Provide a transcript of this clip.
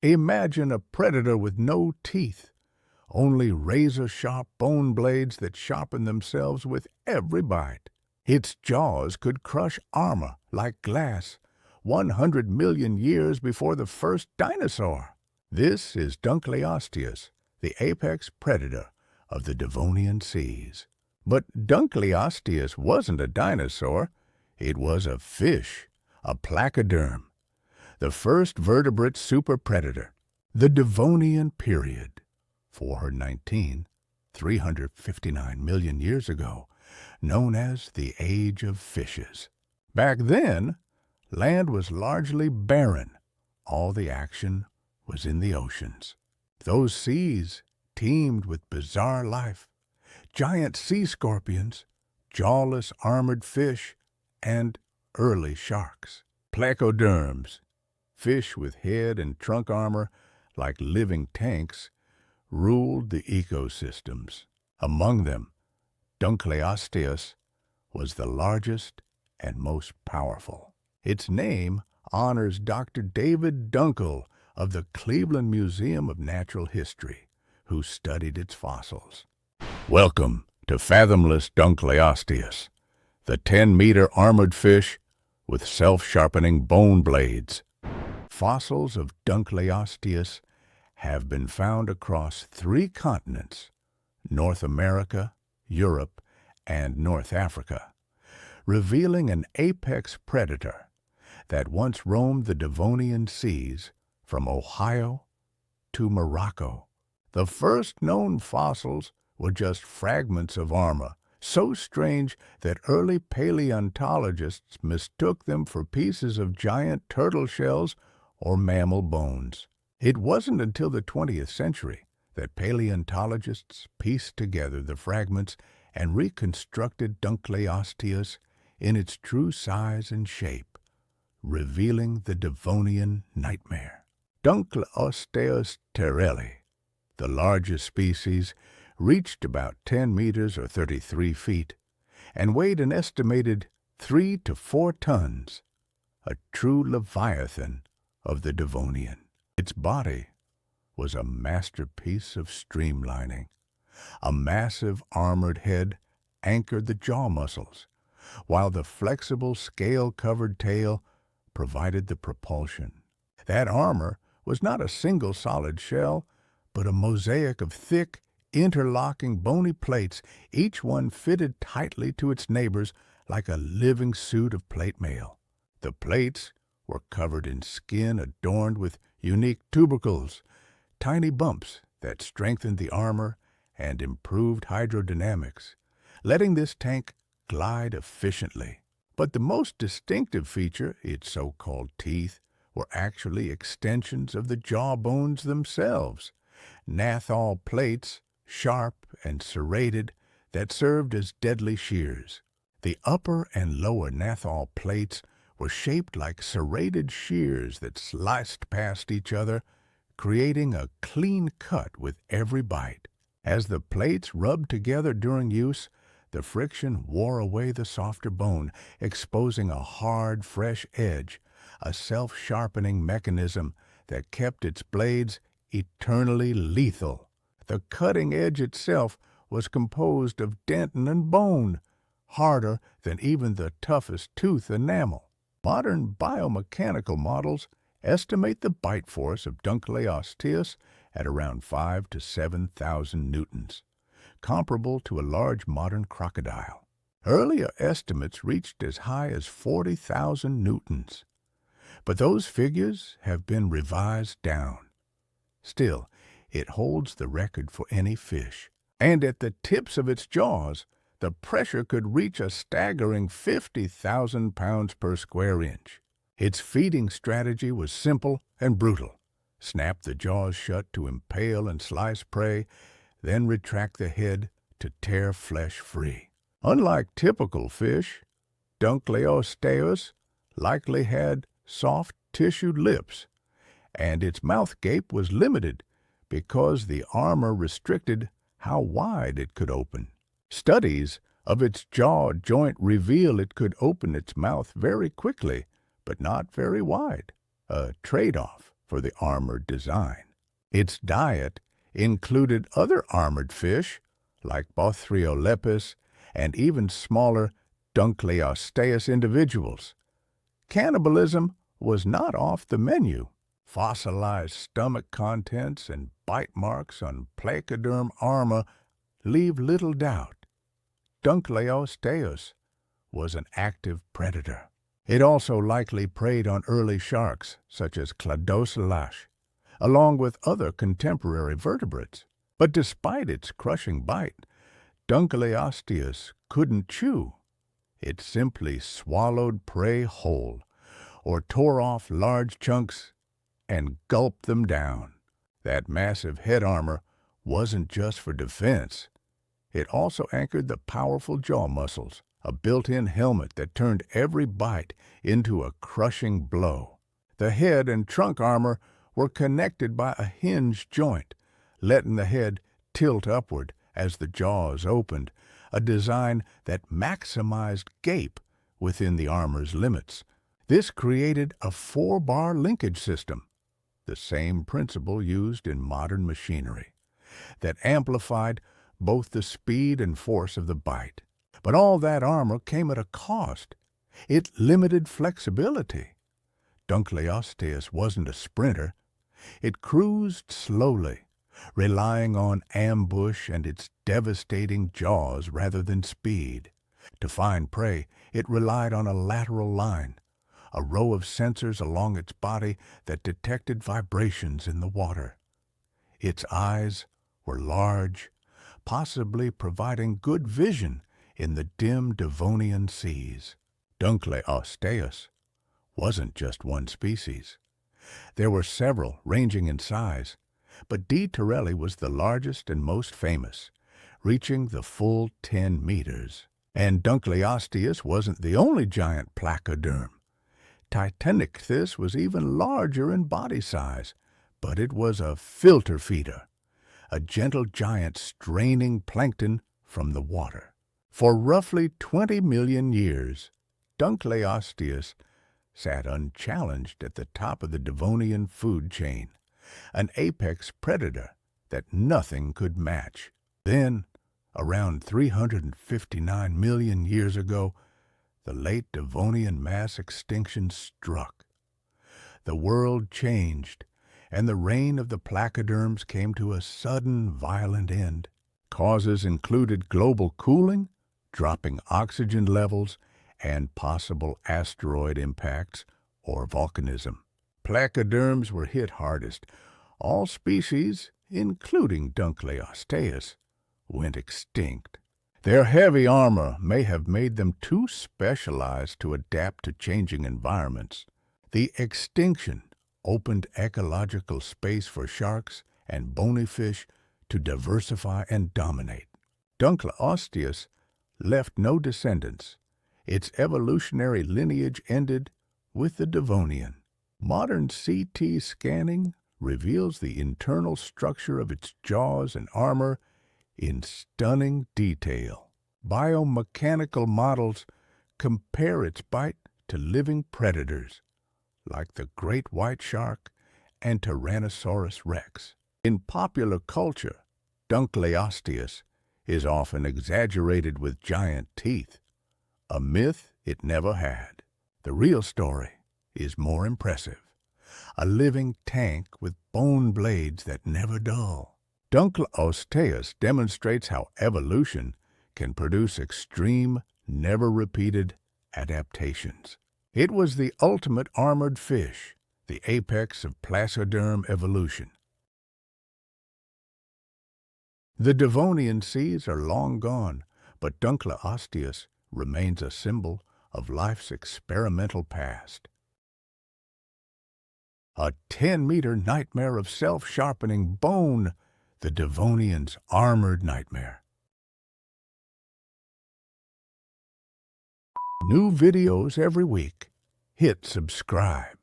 Imagine a predator with no teeth, only razor-sharp bone blades that sharpen themselves with every bite. Its jaws could crush armor like glass 100 million years before the first dinosaur. This is Dunkleosteus, the apex predator of the Devonian seas. But Dunkleosteus wasn't a dinosaur. It was a fish, a placoderm, the first vertebrate superpredator. The Devonian period, 419, 359 million years ago, known as the Age of Fishes. Back then, land was largely barren. All the action was in the oceans. Those seas teemed with bizarre life, giant sea scorpions, jawless armored fish, and early sharks. Placoderms, fish with head and trunk armor like living tanks, ruled the ecosystems. Among them, Dunkleosteus was the largest and most powerful. Its name honors Dr. David Dunkel of the Cleveland Museum of Natural History, who studied its fossils. Welcome to Fathomless Dunkleosteus, the 10-meter armored fish with self-sharpening bone blades. Fossils of Dunkleosteus have been found across 3 continents, North America, Europe, and North Africa, revealing an apex predator that once roamed the Devonian seas from Ohio to Morocco. The first known fossils were just fragments of armor, so strange that early paleontologists mistook them for pieces of giant turtle shells or mammal bones. It wasn't until the 20th century that paleontologists pieced together the fragments and reconstructed Dunkleosteus in its true size and shape, revealing the Devonian nightmare. Dunkleosteus terrelli, the largest species, reached about 10 meters or 33 feet and weighed an estimated 3 to 4 tons, a true leviathan of the Devonian. Its body was a masterpiece of streamlining. A massive armored head anchored the jaw muscles, while the flexible scale-covered tail provided the propulsion. That armor was not a single solid shell, but a mosaic of thick, interlocking bony plates, each one fitted tightly to its neighbors like a living suit of plate mail. The plates were covered in skin adorned with unique tubercles, tiny bumps that strengthened the armor and improved hydrodynamics, letting this tank glide efficiently. But the most distinctive feature, its so-called teeth, were actually extensions of the jaw bones themselves, nathal plates, sharp and serrated, that served as deadly shears. The upper and lower nathal plates were shaped like serrated shears that sliced past each other, creating a clean cut with every bite. As the plates rubbed together during use, the friction wore away the softer bone, exposing a hard, fresh edge, a self-sharpening mechanism that kept its blades eternally lethal. The cutting edge itself was composed of dentin and bone, harder than even the toughest tooth enamel. Modern biomechanical models estimate the bite force of Dunkleosteus at around 5,000 to 7,000 newtons, comparable to a large modern crocodile. Earlier estimates reached as high as 40,000 newtons, but those figures have been revised down. Still, it holds the record for any fish, and at the tips of its jaws, the pressure could reach a staggering 50,000 pounds per square inch. Its feeding strategy was simple and brutal. Snap the jaws shut to impale and slice prey, then retract the head to tear flesh free. Unlike typical fish, Dunkleosteus likely had soft, tissued lips, and its mouth gape was limited because the armor restricted how wide it could open. Studies of its jaw joint reveal it could open its mouth very quickly, but not very wide, a trade-off for the armored design. Its diet included other armored fish, like Bothriolepis and even smaller Dunkleosteus individuals. Cannibalism was not off the menu. Fossilized stomach contents and bite marks on placoderm armor leave little doubt. Dunkleosteus was an active predator. It also likely preyed on early sharks, such as Dunkleosteus, along with other contemporary vertebrates. But despite its crushing bite, Dunkleosteus couldn't chew. It simply swallowed prey whole, or tore off large chunks and gulped them down. That massive head armor wasn't just for defense. It also anchored the powerful jaw muscles, a built-in helmet that turned every bite into a crushing blow. The head and trunk armor were connected by a hinged joint, letting the head tilt upward as the jaws opened, a design that maximized gape within the armor's limits. This created a 4-bar linkage system, the same principle used in modern machinery, that amplified both the speed and force of the bite. But all that armor came at a cost. It limited flexibility. Dunkleosteus wasn't a sprinter. It cruised slowly, relying on ambush and its devastating jaws rather than speed. To find prey, it relied on a lateral line, a row of sensors along its body that detected vibrations in the water. Its eyes were large, possibly providing good vision in the dim Devonian seas. Dunkleosteus wasn't just one species. There were several, ranging in size, but D. terrelli was the largest and most famous, reaching the full 10 meters. And Dunkleosteus wasn't the only giant placoderm. Titanichthys was even larger in body size, but it was a filter feeder, a gentle giant straining plankton from the water. For roughly 20 million years, Dunkleosteus sat unchallenged at the top of the Devonian food chain, an apex predator that nothing could match. Then, around 359 million years ago, the late Devonian mass extinction struck. The world changed, and the reign of the placoderms came to a sudden, violent end. Causes included global cooling, dropping oxygen levels, and possible asteroid impacts or volcanism. Placoderms were hit hardest. All species, including Dunkleosteus, went extinct. Their heavy armor may have made them too specialized to adapt to changing environments. The extinction opened ecological space for sharks and bony fish to diversify and dominate. Dunkleosteus left no descendants. Its evolutionary lineage ended with the Devonian. Modern CT scanning reveals the internal structure of its jaws and armor in stunning detail. Biomechanical models compare its bite to living predators, like the great white shark and Tyrannosaurus rex. In popular culture, Dunkleosteus is often exaggerated with giant teeth, a myth it never had. The real story is more impressive, a living tank with bone blades that never dull. Dunkleosteus demonstrates how evolution can produce extreme, never-repeated adaptations. It was the ultimate armored fish, the apex of placoderm evolution. The Devonian seas are long gone, but Dunkleosteus remains a symbol of life's experimental past. A 10-meter nightmare of self-sharpening bone, the Devonian's armored nightmare. New videos every week. Hit subscribe.